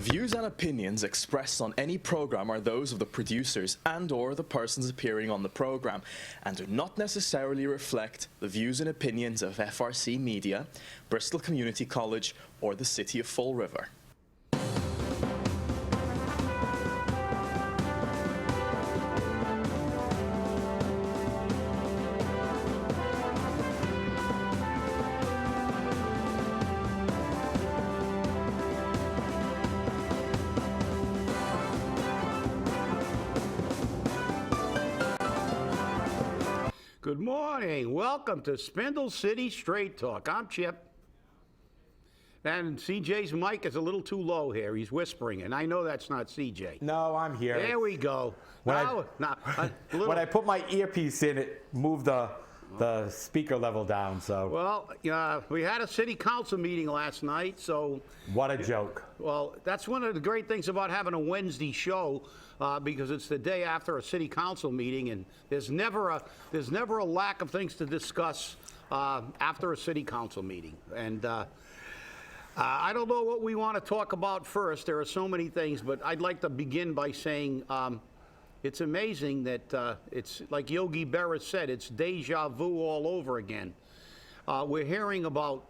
views and opinions expressed on any program are those of the producers and/or the persons appearing on the program, and do not necessarily reflect the views and opinions of FRC Media, Bristol Community College, or the City of Fall River. Good morning. Welcome to Spindle City Straight Talk. I'm Chip. And CJ's mic is a little too low here. He's whispering, and I know that's not CJ. No, I'm here. There we go. When When I put my earpiece in, it moved the speaker level down. So. Well, we had a city council meeting last night, so. What a joke. Well, that's one of the great things about having a Wednesday show, because it's the day after a city council meeting, and there's never a lack of things to discuss after a city council meeting. And I don't know what we want to talk about first. There are so many things, but I'd like to begin by saying it's amazing that it's like Yogi Berra said, it's deja vu all over again. We're hearing about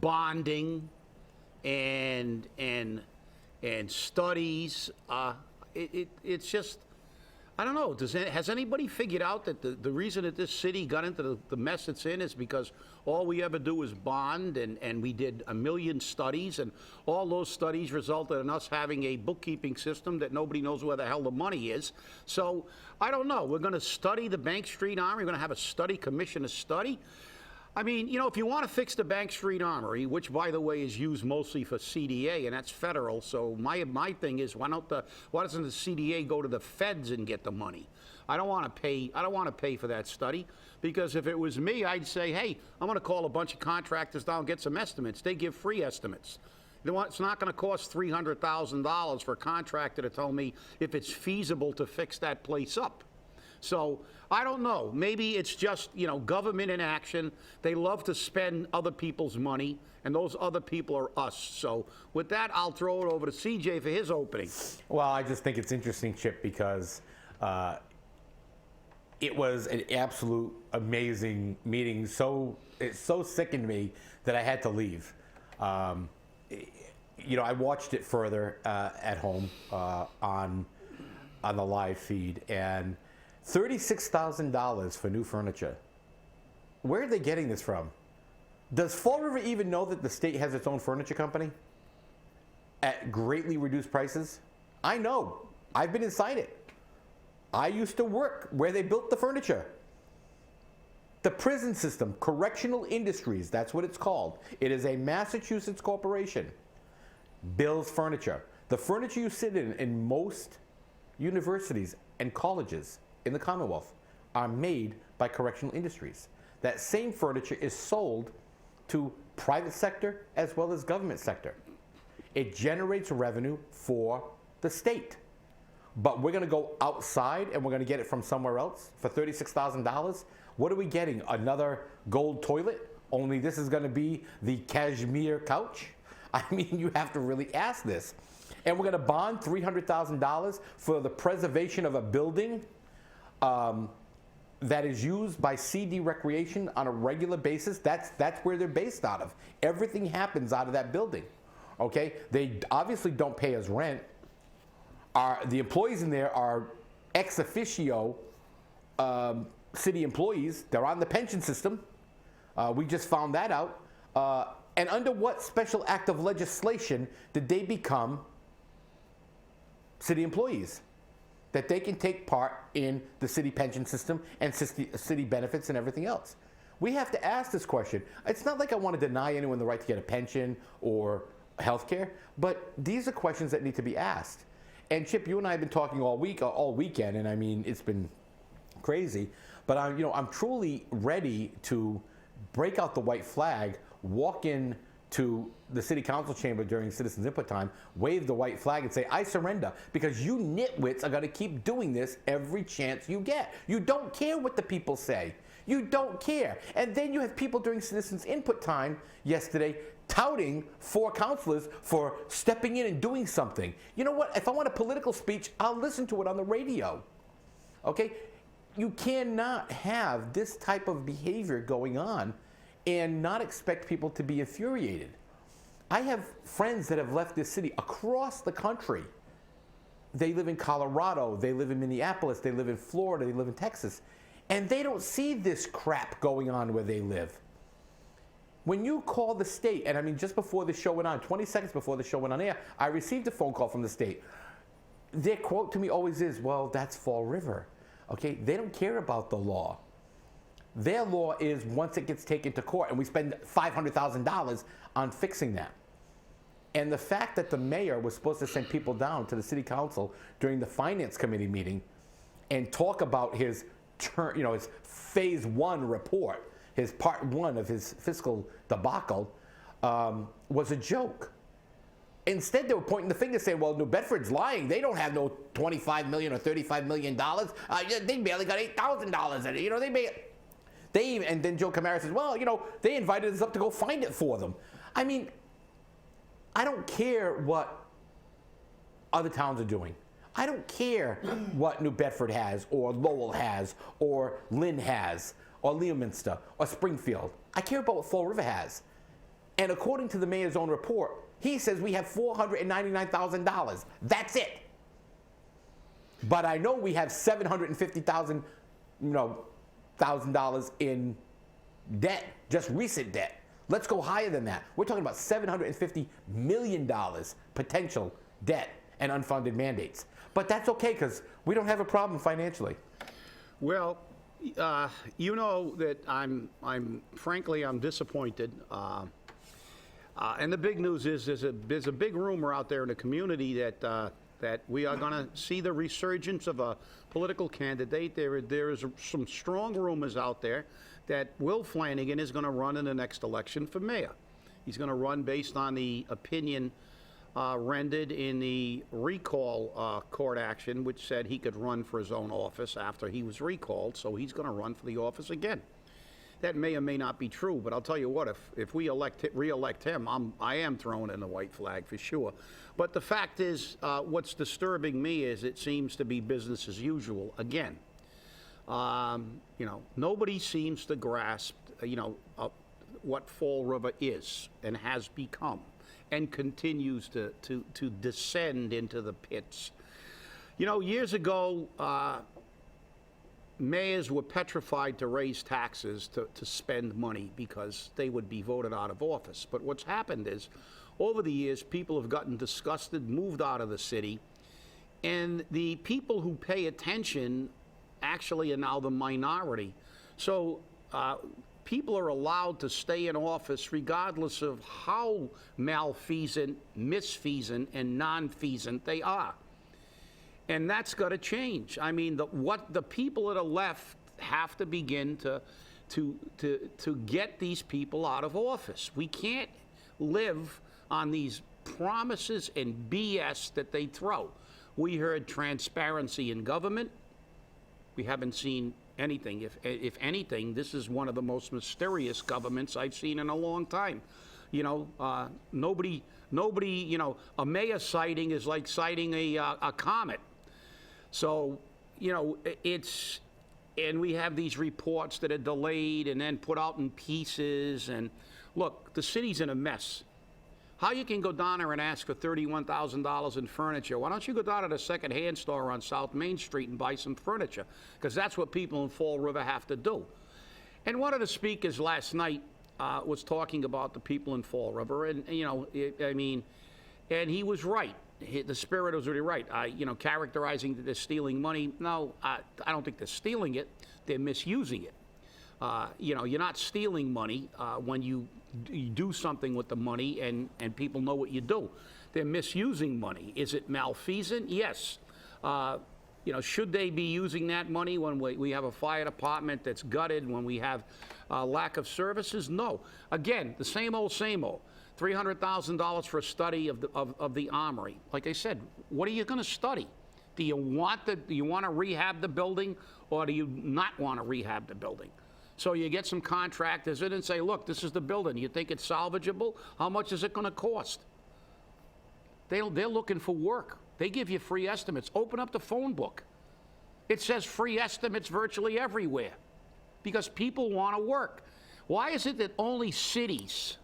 bonding and studies. It's just, I don't know. Has anybody figured out that the reason that this city got into the mess it's in is because all we ever do is bond, and we did 1 million studies, and all those studies resulted in us having a bookkeeping system that nobody knows where the hell the money is. So I don't know. We're going to study the Bank Street Armory. We're going to have a study commission to study. I mean, you know, if you want to fix the Bank Street Armory, which, by the way, is used mostly for CDA, and that's federal, so my thing is, why doesn't the CDA go to the feds and get the money? I don't want to pay for that study, because if it was me, I'd say, hey, I'm going to call a bunch of contractors down and get some estimates. They give free estimates. You know what? It's not going to cost $300,000 for a contractor to tell me if it's feasible to fix that place up. So I don't know. Maybe it's just, you know, government in action. They love to spend other people's money, and those other people are us. So with that, I'll throw it over to CJ for his opening. Well, I just think it's interesting, Chip, because it was an absolute amazing meeting. It so sickened me that I had to leave. You know, I watched it further at home on the live feed, and $36,000 for new furniture. Where are they getting this from? Does Fall River even know that the state has its own furniture company at greatly reduced prices? I know. I've been inside it. I used to work where they built the furniture. The prison system, Correctional Industries, that's what it's called. It is a Massachusetts corporation. Builds furniture. The furniture you sit in most universities and colleges in the Commonwealth are made by Correctional Industries. That same furniture is sold to private sector as well as government sector. It generates revenue for the state. But we're going to go outside and we're going to get it from somewhere else for $36,000. What are we getting? Another gold toilet? Only this is going to be the cashmere couch? I mean, you have to really ask this. And we're going to bond $300,000 for the preservation of a building that is used by CD Recreation on a regular basis. That's where they're based out of. Everything happens out of that building. Okay? They obviously don't pay us rent. The employees in there are ex officio city employees. They're on the pension system. We just found that out. And under what special act of legislation did they become city employees? That they can take part in the city pension system and city benefits and everything else. We have to ask this question. It's not like I want to deny anyone the right to get a pension or health care, but these are questions that need to be asked. And Chip, you and I have been talking all weekend, and I mean, it's been crazy, but I'm truly ready to break out the white flag, walk in to the city council chamber during citizens input time, wave the white flag and say, I surrender, because you nitwits are going to keep doing this every chance you get. You don't care what the people say. You don't care. And then you have people during citizens input time yesterday touting 4 counselors for stepping in and doing something. You know what? If I want a political speech, I'll listen to it on the radio. Okay? You cannot have this type of behavior going on and not expect people to be infuriated. I have friends that have left this city across the country. They live in Colorado, they live in Minneapolis, they live in Florida, they live in Texas, and they don't see this crap going on where they live. When you call the state, and I mean just before the show went on, 20 seconds before the show went on air, I received a phone call from the state. Their quote to me always is, well, that's Fall River. Okay, they don't care about the law. Their law is once it gets taken to court, and we spend $500,000 on fixing that. And the fact that the mayor was supposed to send people down to the city council during the finance committee meeting and talk about his his phase 1 report, his part 1 of his fiscal debacle, was a joke. Instead, they were pointing the finger saying, well, New Bedford's lying. They don't have no $25 million or $35 million. They barely got $8,000 in it. And then Joe Camara says, well, they invited us up to go find it for them. I mean, I don't care what other towns are doing. I don't care what New Bedford has, or Lowell has, or Lynn has, or Leominster, or Springfield. I care about what Fall River has. And according to the mayor's own report, he says we have $499,000. That's it. But I know we have $750,000 in debt, just recent debt. Let's go higher than that. We're talking about $750 million potential debt and unfunded mandates. But that's okay, because we don't have a problem financially. Well, you know that I'm frankly disappointed. And the big news is there's a big rumor out there in the community that we are going to see the resurgence of a political candidate. There is some strong rumors out there that Will Flanagan is going to run in the next election for mayor. He's going to run based on the opinion rendered in the recall court action, which said he could run for his own office after he was recalled. So he's going to run for the office again. That may or may not be true, but I'll tell you what, if we re-elect him, I am throwing in the white flag for sure. But the fact is, what's disturbing me is it seems to be business as usual again. Nobody seems to grasp, what Fall River is and has become, and continues to descend into the pits. Years ago, mayors were petrified to raise taxes to spend money because they would be voted out of office. But what's happened is, over the years, people have gotten disgusted, moved out of the city, and the people who pay attention actually are now the minority. So people are allowed to stay in office regardless of how malfeasant, misfeasant, and non-feasant they are. And that's got to change. I mean, what the people that are left have to begin to get these people out of office. We can't live on these promises and BS that they throw. We heard transparency in government. We haven't seen anything. If anything, this is one of the most mysterious governments I've seen in a long time. Nobody. A mayor sighting is like sighting a comet. So, and we have these reports that are delayed and then put out in pieces. And look, the city's in a mess. How you can go down there and ask for $31,000 in furniture? Why don't you go down to the second-hand store on South Main Street and buy some furniture? Because that's what people in Fall River have to do. And one of the speakers last night was talking about the people in Fall River, and and he was right. The spirit was really right. Characterizing that they're stealing money. No, I don't think they're stealing it. They're misusing it. You're not stealing money when you do something with the money and people know what you do. They're misusing money. Is it malfeasant? Yes. Should they be using that money when we have a fire department that's gutted, when we have lack of services? No. Again, the same old, same old. $300,000 for a study of the armory. Like I said, what are you going to study? Do you want to rehab the building, or do you not want to rehab the building? So you get some contractors in and say, look, this is the building. You think it's salvageable? How much is it going to cost? They're looking for work. They give you free estimates. Open up the phone book. It says free estimates virtually everywhere because people want to work. Why is it that only cities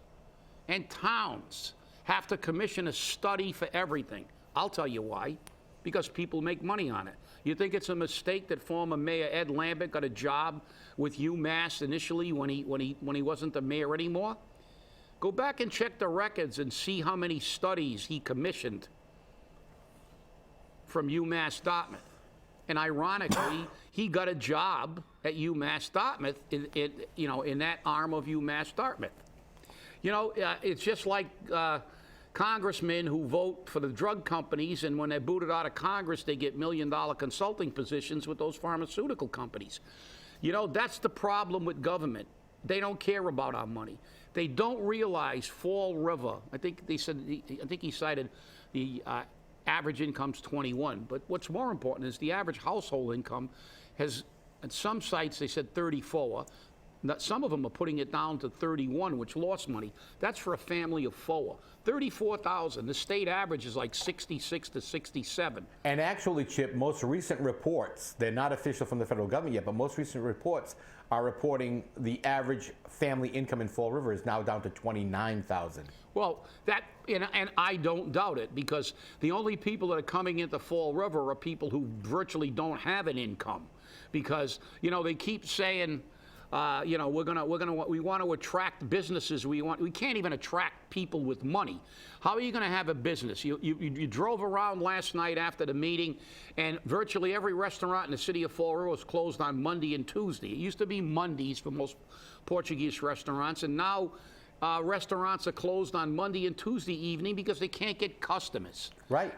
and towns have to commission a study for everything? I'll tell you why. Because people make money on it. You think it's a mistake that former Mayor Ed Lambert got a job with UMass initially when he wasn't the mayor anymore? Go back and check the records and see how many studies he commissioned from UMass Dartmouth. And ironically, he got a job at UMass Dartmouth in that arm of UMass Dartmouth. It's just like congressmen who vote for the drug companies, and when they're booted out of Congress, they get million-dollar consulting positions with those pharmaceutical companies. That's the problem with government. They don't care about our money. They don't realize Fall River. I think he cited the average income's 21. But what's more important is the average household income has, at some sites they said 34. Some of them are putting it down to 31, which lost money. That's for a family of 4. 34,000. The state average is like 66 to 67. And actually, Chip, most recent reports, they're not official from the federal government yet, but most recent reports are reporting the average family income in Fall River is now down to 29,000. Well, and I don't doubt it, because the only people that are coming into Fall River are people who virtually don't have an income, because they keep saying, we want to attract businesses. We can't even attract people with money. How are you going to have a business? You drove around last night after the meeting, and virtually every restaurant in the city of Fall River was closed on Monday and Tuesday. It used to be Mondays for most Portuguese restaurants, and now restaurants are closed on Monday and Tuesday evening because they can't get customers. Right.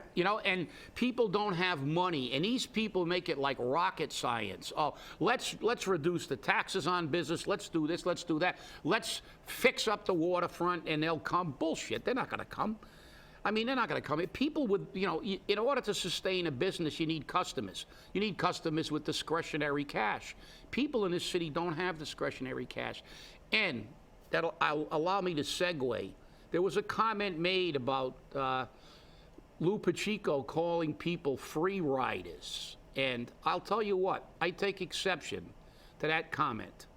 And people don't have money, and these people make it like rocket science. Oh, let's reduce the taxes on business. Let's do this. Let's do that. Let's fix up the waterfront, and they'll come. Bullshit. They're not going to come. I mean, they're not going to come. People would, in order to sustain a business, you need customers. You need customers with discretionary cash. People in this city don't have discretionary cash. And that'll allow me to segue. There was a comment made about Lou Pacheco calling people free riders. And I'll tell you what, I take exception to that comment.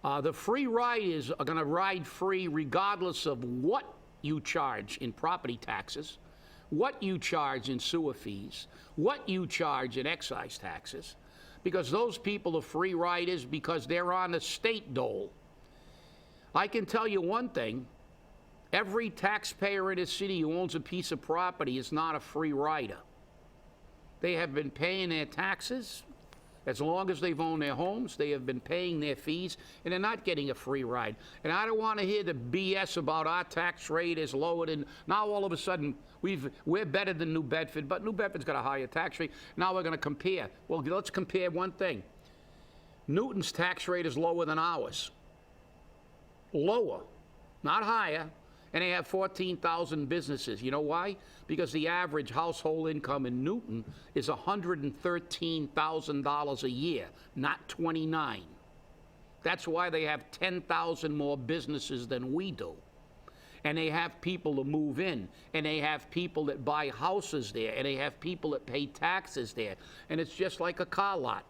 The free riders are going to ride free regardless of what you charge in property taxes, what you charge in sewer fees, what you charge in excise taxes, because those people are free riders because they're on the state dole. I can tell you one thing, every taxpayer in this city who owns a piece of property is not a free rider. They have been paying their taxes. As long as they've owned their homes, they have been paying their fees, and they're not getting a free ride. And I don't want to hear the BS about our tax rate is lower than, now all of a sudden we're better than New Bedford, but New Bedford's got a higher tax rate. Now we're going to compare. Well, let's compare one thing. Newton's tax rate is lower than ours. Lower, not higher, and they have 14,000 businesses. You know why? Because the average household income in Newton is $113,000 a year, not 29. That's why they have 10,000 more businesses than we do. And they have people to move in, and they have people that buy houses there, and they have people that pay taxes there. And it's just like a car lot.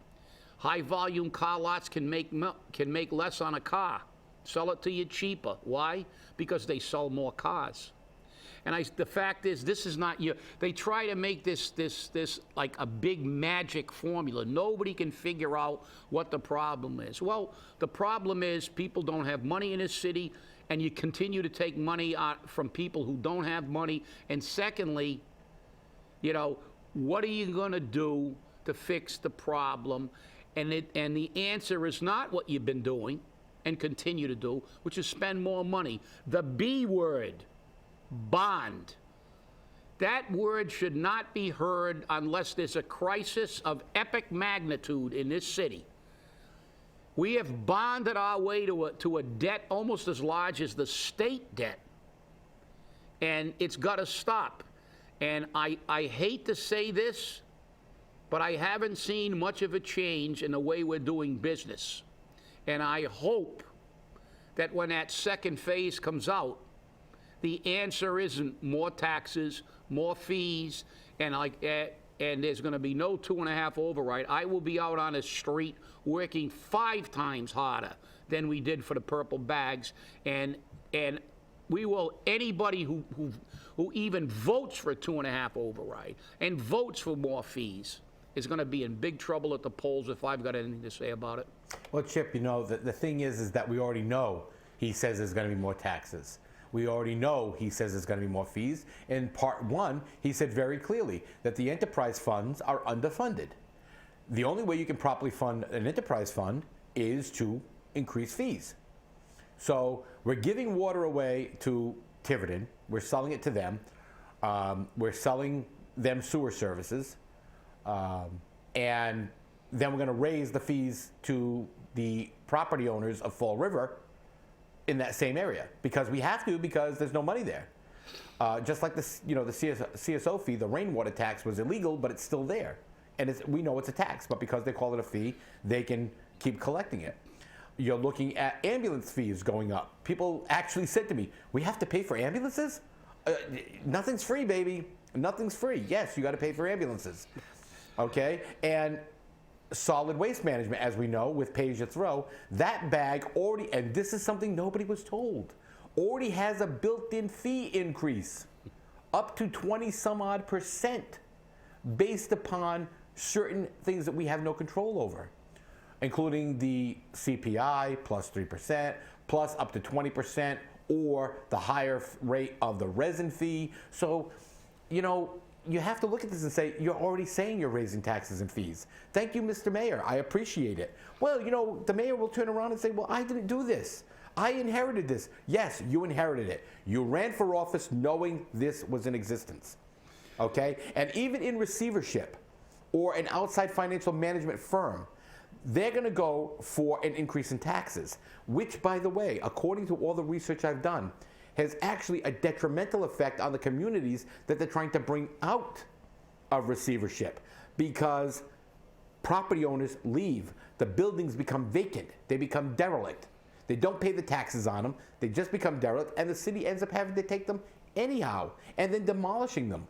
High volume car lots can make less on a car. Sell it to you cheaper. Why? Because they sell more cars. And the fact is, this is not you. They try to make this like a big magic formula. Nobody can figure out what the problem is. Well, the problem is people don't have money in this city, and you continue to take money from people who don't have money. And secondly, what are you going to do to fix the problem? And the answer is not what you've been doing and continue to do, which is spend more money. The B word, bond. That word should not be heard unless there's a crisis of epic magnitude in this city. We have bonded our way to a debt almost as large as the state debt. And it's got to stop. And I hate to say this, but I haven't seen much of a change in the way we're doing business. And I hope that when that second phase comes out, the answer isn't more taxes, more fees, and there's going to be no 2.5 override. I will be out on the street working 5 times harder than we did for the purple bags, and we will, anybody who even votes for a 2.5 override and votes for more fees is going to be in big trouble at the polls if I've got anything to say about it. Well, Chip, the thing is that we already know he says there's going to be more taxes. We already know he says there's going to be more fees. In part 1, he said very clearly that the enterprise funds are underfunded. The only way you can properly fund an enterprise fund is to increase fees. So we're giving water away to Tiverton. We're selling it to them. We're selling them sewer services. And then we're going to raise the fees to the property owners of Fall River in that same area because we have to, because there's no money there. Just like the CSO fee, the rainwater tax was illegal, but it's still there. And we know it's a tax, but because they call it a fee, they can keep collecting it. You're looking at ambulance fees going up. People actually said to me, we have to pay for ambulances? Nothing's free, baby. Nothing's free. Yes, you got to pay for ambulances. Okay? And solid waste management, as we know, with pay as you throw, that bag already, and this is something nobody was told, already has a built-in fee increase up to 20% based upon certain things that we have no control over, including the CPI plus 3%, plus up to 20%, or the higher rate of the resin fee. So, you have to look at this and say, you're already saying you're raising taxes and fees. Thank you, Mr. Mayor. I appreciate it. Well, the mayor will turn around and say, well, I didn't do this. I inherited this. Yes, you inherited it. You ran for office knowing this was in existence. Okay? And even in receivership or an outside financial management firm, they're going to go for an increase in taxes, which, by the way, according to all the research I've done, has actually a detrimental effect on the communities that they're trying to bring out of receivership, because property owners leave. The buildings become vacant. They become derelict. They don't pay the taxes on them. They just become derelict, and the city ends up having to take them anyhow and then demolishing them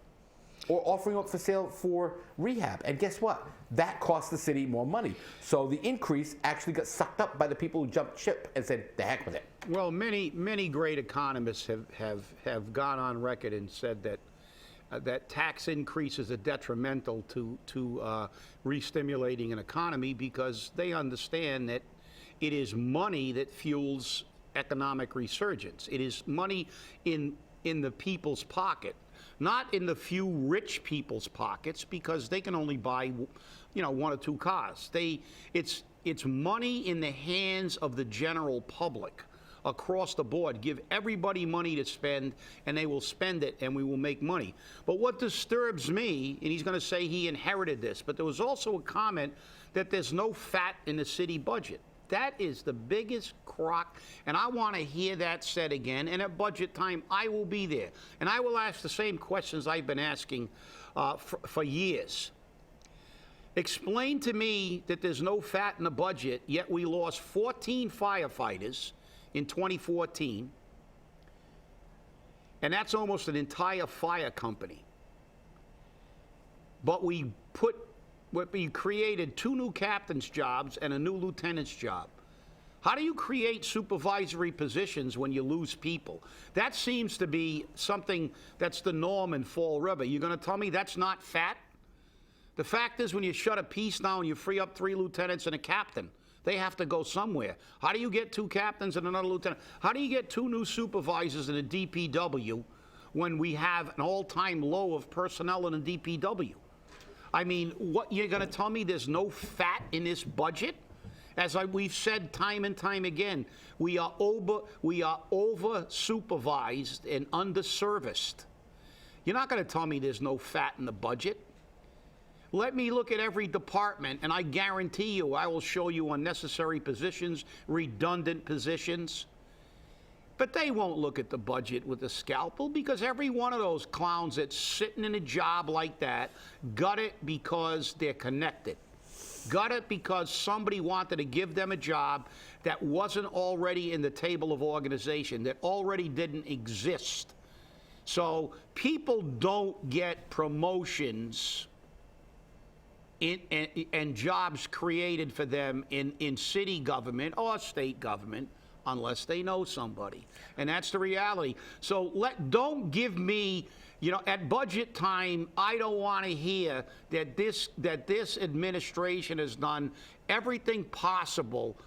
or offering up for sale for rehab. And guess what? That costs the city more money. So the increase actually got sucked up by the people who jumped ship and said, the heck with it. Well, many great economists have gone on record and said that that tax increases are detrimental to re-stimulating an economy, because they understand that it is money that fuels economic resurgence. It is money in the people's pocket, not in the few rich people's pockets, because they can only buy, 1 or 2 cars. It's money in the hands of the general public across the board. Give everybody money to spend, and they will spend it, and we will make money. But what disturbs me, and he's going to say he inherited this, but there was also a comment that there's no fat in the city budget. That is the biggest crock, and I want to hear that said again. And at budget time, I will be there, and I will ask the same questions I've been asking for years. Explain to me that there's no fat in the budget, yet we lost 14 firefighters in 2014, and that's almost an entire fire company. But we created 2 new captain's jobs and a new lieutenant's job. How do you create supervisory positions when you lose people? That seems to be something that's the norm in Fall River. You're going to tell me that's not fat? The fact is, when you shut a piece down, you free up 3 lieutenants and a captain. They have to go somewhere. How do you get 2 captains and another lieutenant? How do you get 2 new supervisors in a DPW when we have an all-time low of personnel in a DPW? I mean, what, you're going to tell me there's no fat in this budget? As we've said time and time again, we are over-supervised and underserviced. You're not going to tell me there's no fat in the budget. Let me look at every department, and I guarantee you I will show you unnecessary positions, redundant positions. But they won't look at the budget with a scalpel, because every one of those clowns that's sitting in a job like that got it because they're connected. Got it because somebody wanted to give them a job that wasn't already in the table of organization, that already didn't exist. So people don't get promotions and jobs created for them in city government or state government unless they know somebody. And that's the reality. So don't give me, at budget time, I don't want to hear that this administration has done everything possible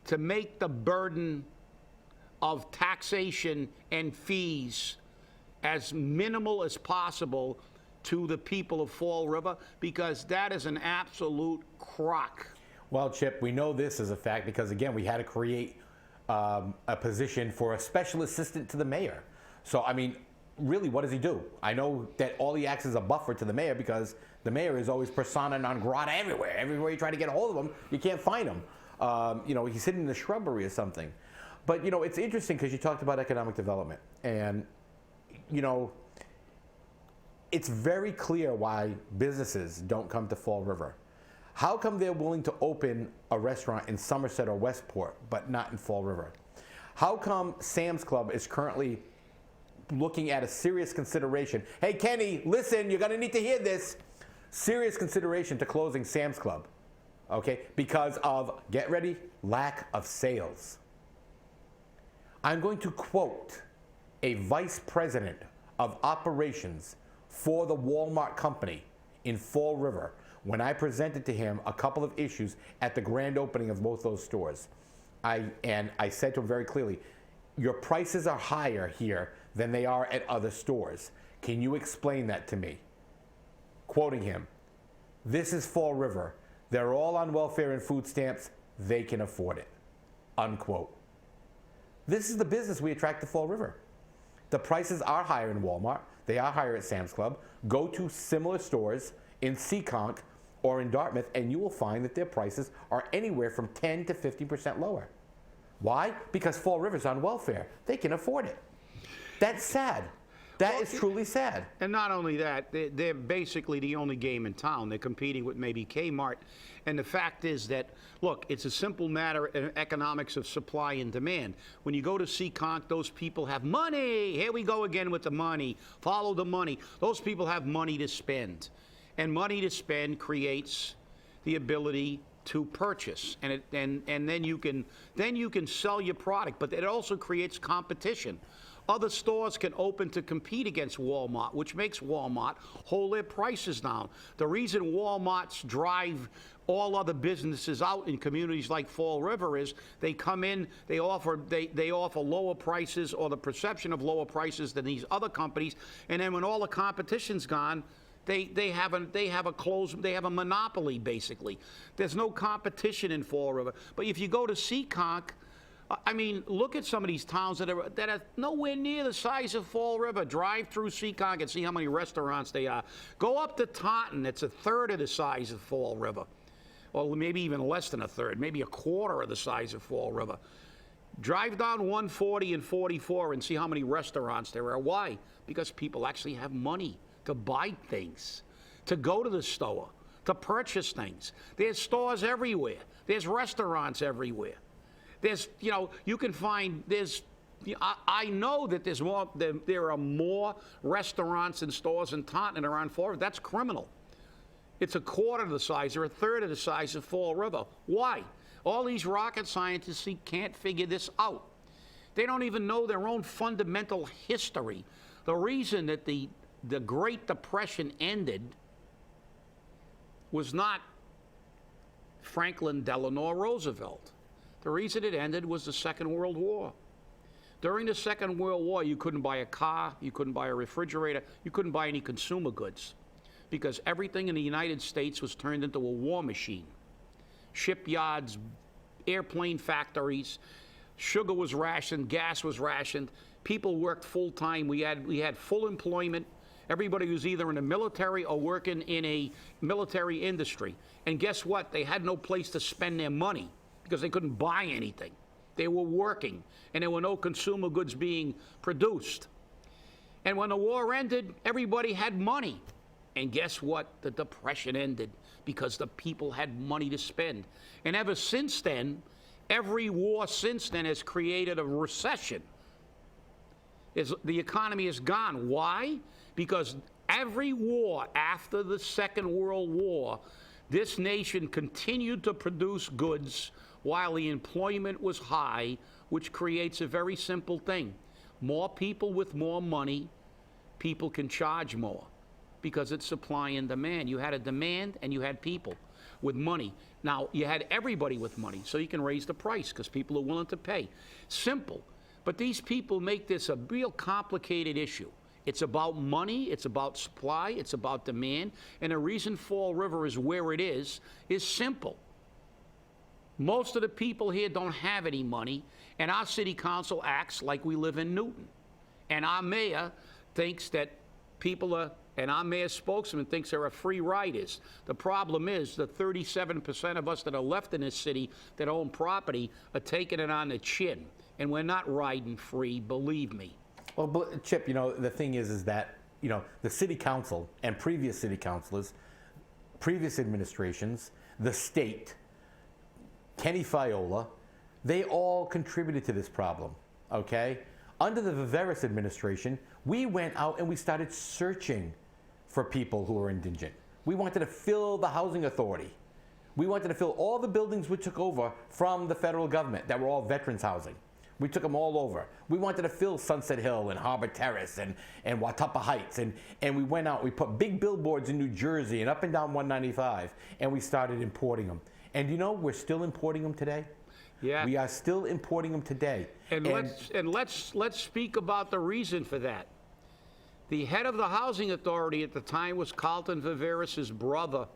to make the burden of taxation and fees as minimal as possible to the people of Fall River, because that is an absolute crock. Well, Chip, we know this is a fact because, again, we had to create a position for a special assistant to the mayor. So, I mean, really, what does he do? I know that all he acts is a buffer to the mayor because the mayor is always persona non grata everywhere. Everywhere you try to get a hold of him, you can't find him. He's hidden in the shrubbery or something. But, it's interesting because you talked about economic development. And, it's very clear why businesses don't come to Fall River. How come they're willing to open a restaurant in Somerset or Westport, but not in Fall River? How come Sam's Club is currently looking at a serious consideration? Hey, Kenny, listen, you're going to need to hear this. Serious consideration to closing Sam's Club, okay? Because of, get ready, lack of sales. I'm going to quote a vice president of operations for the Walmart company in Fall River when I presented to him a couple of issues at the grand opening of both those stores. I said to him very clearly, your prices are higher here than they are at other stores. Can you explain that to me? Quoting him, this is Fall River. They're all on welfare and food stamps. They can afford it. Unquote. This is the business we attract to Fall River. The prices are higher in Walmart. They are higher at Sam's Club. Go to similar stores in Seekonk or in Dartmouth, and you will find that their prices are anywhere from 10 to 50% lower. Why? Because Fall River's on welfare. They can afford it. That's sad. That is truly sad. And not only that, they're basically the only game in town. They're competing with maybe Kmart. And the fact is that, look, it's a simple matter of economics of supply and demand. When you go to Seekonk, those people have money. Here we go again with the money. Follow the money. Those people have money to spend. And money to spend creates the ability to purchase. And then you can sell your product. But it also creates competition. Other stores can open to compete against Walmart, which makes Walmart hold their prices down. The reason Walmarts drive all other businesses out in communities like Fall River is they come in, they offer lower prices or the perception of lower prices than these other companies, and then when all the competition's gone, they have a monopoly basically. There's no competition in Fall River. But if you go to Seekonk, I mean, look at some of these towns that are nowhere near the size of Fall River. Drive through Seekonk and see how many restaurants they are. Go up to Taunton, it's a third of the size of Fall River. Or maybe even less than a third, maybe a quarter of the size of Fall River. Drive down 140 and 44 and see how many restaurants there are. Why? Because people actually have money to buy things, to go to the store, to purchase things. There's stores everywhere. There's restaurants everywhere. There's, you can find, I know that there are more restaurants and stores in Taunton around Fall River. That's criminal. It's a quarter of the size or a third of the size of Fall River. Why? All these rocket scientists can't figure this out. They don't even know their own fundamental history. The reason that the Great Depression ended was not Franklin Delano Roosevelt. The reason it ended was the Second World War. During the Second World War, you couldn't buy a car, you couldn't buy a refrigerator, you couldn't buy any consumer goods because everything in the United States was turned into a war machine. Shipyards, airplane factories, sugar was rationed, gas was rationed, people worked full time, we had full employment. Everybody was either in the military or working in a military industry. And guess what? They had no place to spend their money because they couldn't buy anything. They were working, and there were no consumer goods being produced. And when the war ended, everybody had money. And guess what? The Depression ended because the people had money to spend. And ever since then, every war since then has created a recession. The economy is gone. Why? Because every war after the Second World War, this nation continued to produce goods while the employment was high, which creates a very simple thing. More people with more money, people can charge more because it's supply and demand. You had a demand and you had people with money. Now, you had everybody with money, so you can raise the price because people are willing to pay. Simple. But these people make this a real complicated issue. It's about money, it's about supply, it's about demand, and the reason Fall River is where it is simple. Most of the people here don't have any money, and our city council acts like we live in Newton. And our mayor thinks that people are, and our mayor's spokesman thinks there are free riders. The problem is the 37% of us that are left in this city that own property are taking it on the chin. And we're not riding free, believe me. Well, Chip, the thing is that, the city council and previous city councilors, previous administrations, the state, Kenny Fiola, they all contributed to this problem, okay? Under the Viveris administration, we went out and we started searching for people who are indigent. We wanted to fill the housing authority. We wanted to fill all the buildings we took over from the federal government that were all veterans housing. We took them all over. We wanted to fill Sunset Hill and Harbor Terrace and Watapa Heights. And we went out, we put big billboards in New Jersey and up and down 195, and we started importing them. And we're still importing them today. Yeah. We are still importing them today. And let's speak about the reason for that. The head of the housing authority at the time was Carlton Viveris' brother,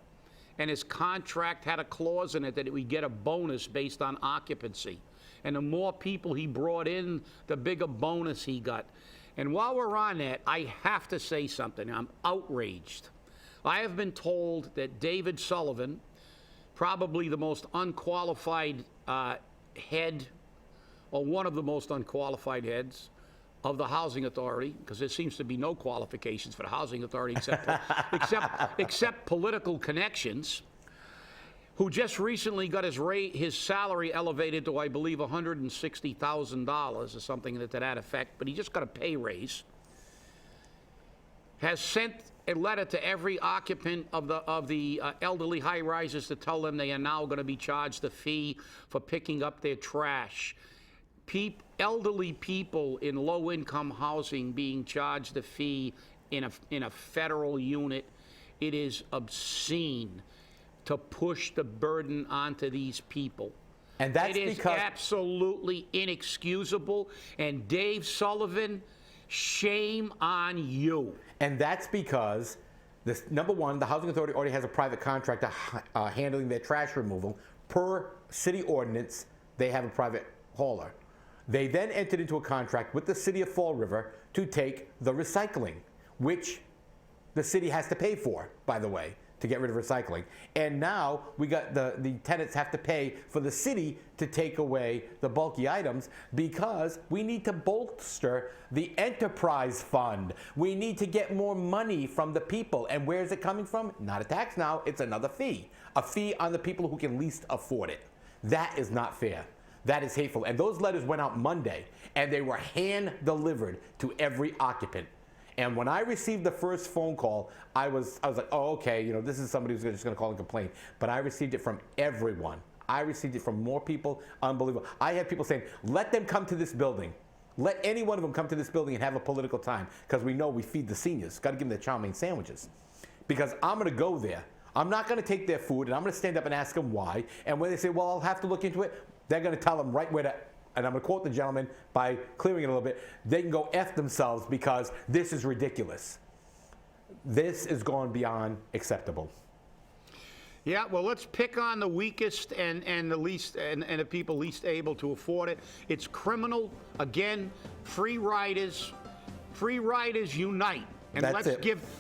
and his contract had a clause in it that we get a bonus based on occupancy. And the more people he brought in, the bigger bonus he got. And while we're on that, I have to say something. I'm outraged. I have been told that David Sullivan, probably the most unqualified head, or one of the most unqualified heads of the housing authority, because there seems to be no qualifications for the housing authority except political connections, who just recently got his salary elevated to, I believe, $160,000 or something to that effect, but he just got a pay raise, has sent a letter to every occupant of the elderly high-rises to tell them they are now going to be charged a fee for picking up their trash. Elderly people in low-income housing being charged a fee in a federal unit. It is obscene to push the burden onto these people. And that's because... It is absolutely inexcusable. And Dave Sullivan, shame on you. And that's because, number one, the Housing Authority already has a private contractor handling their trash removal. Per city ordinance, they have a private hauler. They then entered into a contract with the city of Fall River to take the recycling, which the city has to pay for, by the way, to get rid of recycling. And now we got the tenants have to pay for the city to take away the bulky items because we need to bolster the enterprise fund. We need to get more money from the people. And where is it coming from? Not a tax now, it's another fee. A fee on the people who can least afford it. That is not fair. That is hateful. And those letters went out Monday, and they were hand-delivered to every occupant. And when I received the first phone call, I was like, oh, okay, this is somebody who's just going to call and complain. But I received it from everyone. I received it from more people. Unbelievable. I had people saying, let them come to this building. Let any one of them come to this building and have a political time, because we know we feed the seniors. Got to give them their chow mein sandwiches. Because I'm going to go there. I'm not going to take their food, and I'm going to stand up and ask them why. And when they say, well, I'll have to look into it, they're going to tell them right where to, and I'm going to quote the gentleman by clearing it a little bit, they can go F themselves because this is ridiculous. This is going beyond acceptable. Yeah, well, let's pick on the weakest and the least and the people least able to afford it. It's criminal. Again, free riders unite. And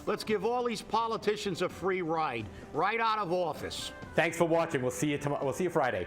let's give all these politicians a free ride right out of office. Thanks for watching. We'll see you tomorrow. We'll see you Friday.